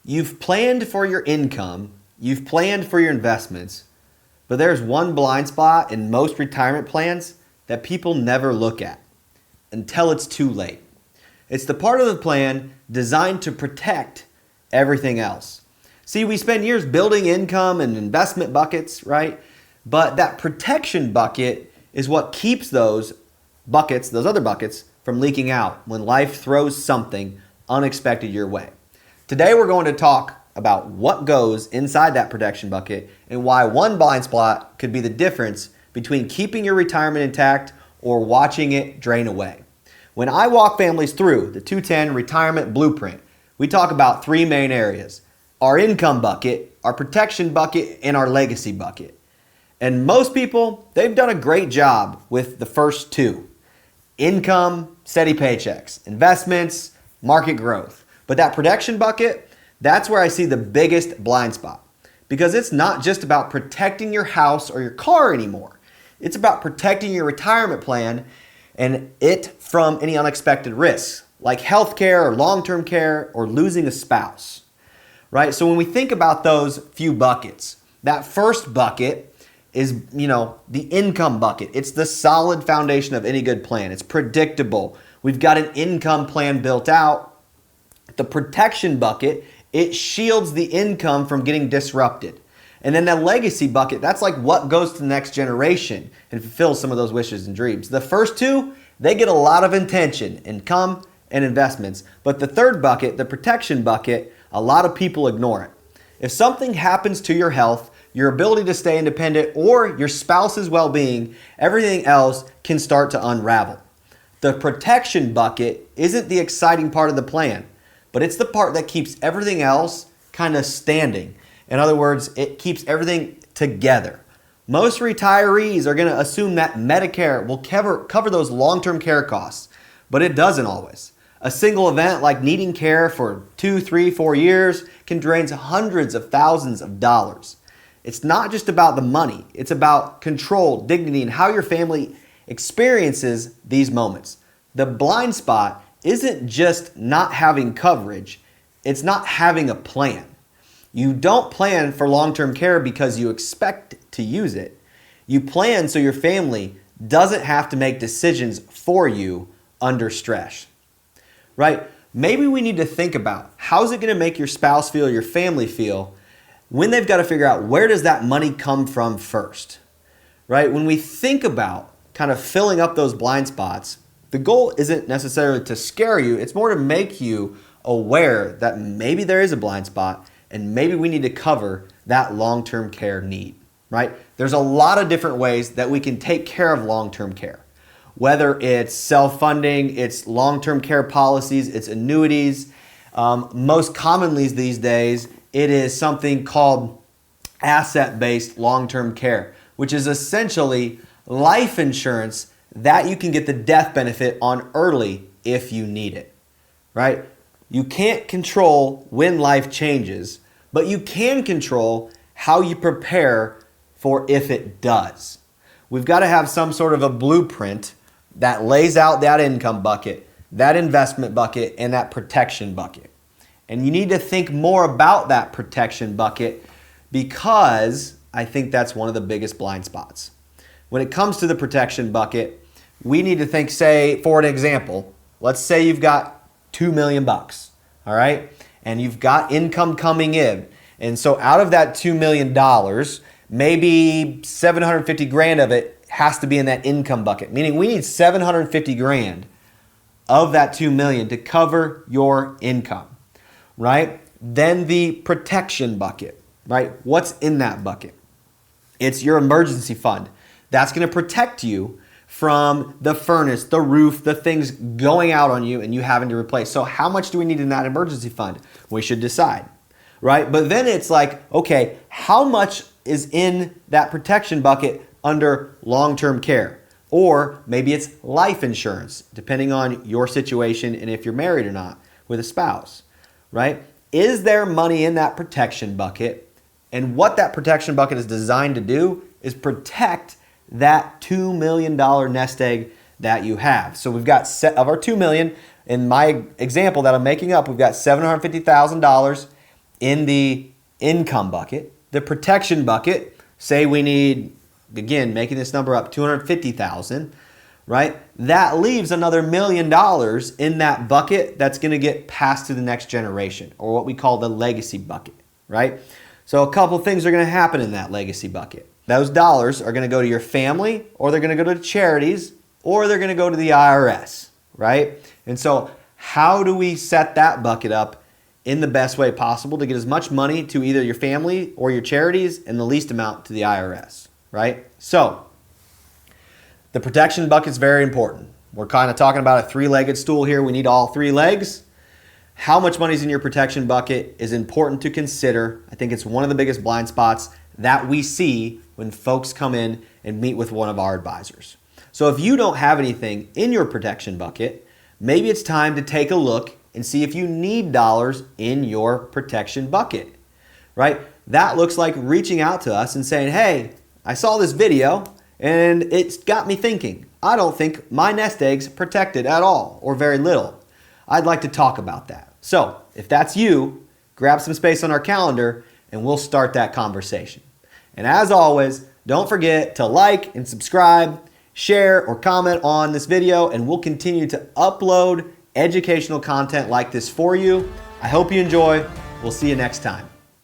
You've planned for your income, you've planned for your investments, but there's one blind spot in most retirement plans that people never look at until it's too late. It's the part of the plan designed to protect everything else. See, we spend years building income and investment buckets, right? But that protection bucket is what keeps those buckets, those other buckets, from leaking out when life throws something unexpected your way. Today we're going to talk about what goes inside that protection bucket and why one blind spot could be the difference between keeping your retirement intact or watching it drain away. When I walk families through the 210 retirement blueprint, we talk about three main areas: our income bucket, our protection bucket, and our legacy bucket. And most people, they've done a great job with the first two: income, steady paychecks, investments, market growth. But that protection bucket, that's where I see the biggest blind spot, because it's not just about protecting your house or your car anymore. It's about protecting your retirement plan and it from any unexpected risks like healthcare or long-term care or losing a spouse, right? So when we think about those few buckets, that first bucket is, the income bucket. It's the solid foundation of any good plan. It's predictable. We've got an income plan built out. The protection bucket, it shields the income from getting disrupted. And then the legacy bucket, that's like what goes to the next generation and fulfills some of those wishes and dreams. The first two, they get a lot of attention, income and investments. But the third bucket, the protection bucket, a lot of people ignore it. If something happens to your health, your ability to stay independent, or your spouse's well-being, everything else can start to unravel. The protection bucket isn't the exciting part of the plan, but it's the part that keeps everything else kind of standing. In other words, it keeps everything together. Most retirees are going to assume that Medicare will cover those long-term care costs, but it doesn't always. A single event like needing care for 2, 3, 4 years can drain hundreds of thousands of dollars. It's not just about the money. It's about control, dignity, and how your family experiences these moments. The blind spot isn't just not having coverage. It's not having a plan. You don't plan for long-term care because you expect to use it. You plan so your family doesn't have to make decisions for you under stress, right? Maybe we need to think about how's it going to make your spouse feel, your family feel, when they've got to figure out where does that money come from first, right? When we think about kind of filling up those blind spots, the goal isn't necessarily to scare you. It's more to make you aware that maybe there is a blind spot and maybe we need to cover that long-term care need, right? There's a lot of different ways that we can take care of long-term care, whether it's self-funding, it's long-term care policies, it's annuities. Most commonly these days, it is something called asset-based long-term care, which is essentially life insurance that you can get the death benefit on early if you need it, right? You can't control when life changes, but you can control how you prepare for if it does. We've got to have some sort of a blueprint that lays out that income bucket, that investment bucket, and that protection bucket. And you need to think more about that protection bucket because I think that's one of the biggest blind spots. When it comes to the protection bucket, we need to think, say, for an example, let's say you've got $2 million, all right? And you've got income coming in. And so out of that $2 million, maybe 750 grand of it has to be in that income bucket, meaning we need 750 grand of that 2 million to cover your income, right? Then the protection bucket, right? What's in that bucket? It's your emergency fund. That's going to protect you from the furnace, the roof, the things going out on you and you having to replace. So how much do we need in that emergency fund? We should decide, right? But then it's like, okay, how much is in that protection bucket under long-term care? Or maybe it's life insurance, depending on your situation and if you're married or not with a spouse, right? Is there money in that protection bucket? And what that protection bucket is designed to do is protect that $2 million nest egg that you have. So we've got of our $2 million, in my example that I'm making up, we've got $750,000 in the income bucket. The protection bucket, say we need, again, making this number up, $250,000, right? That leaves another $1 million in that bucket that's going to get passed to the next generation, or what we call the legacy bucket, right? So a couple things are going to happen in that legacy bucket. Those dollars are going to go to your family, or they're going to go to charities, or they're going to go to the IRS, right? And so how do we set that bucket up in the best way possible to get as much money to either your family or your charities and the least amount to the IRS, right? So the protection bucket is very important. We're kind of talking about a three-legged stool here. We need all three legs. How much money is in your protection bucket is important to consider. I think it's one of the biggest blind spots that we see when folks come in and meet with one of our advisors. So if you don't have anything in your protection bucket, maybe it's time to take a look and see if you need dollars in your protection bucket, right? That looks like reaching out to us and saying, hey, I saw this video and it's got me thinking. I don't think my nest egg's protected at all or very little. I'd like to talk about that. So if that's you, grab some space on our calendar and we'll start that conversation. And as always, don't forget to like and subscribe, share or comment on this video, and we'll continue to upload educational content like this for you. I hope you enjoy. We'll see you next time.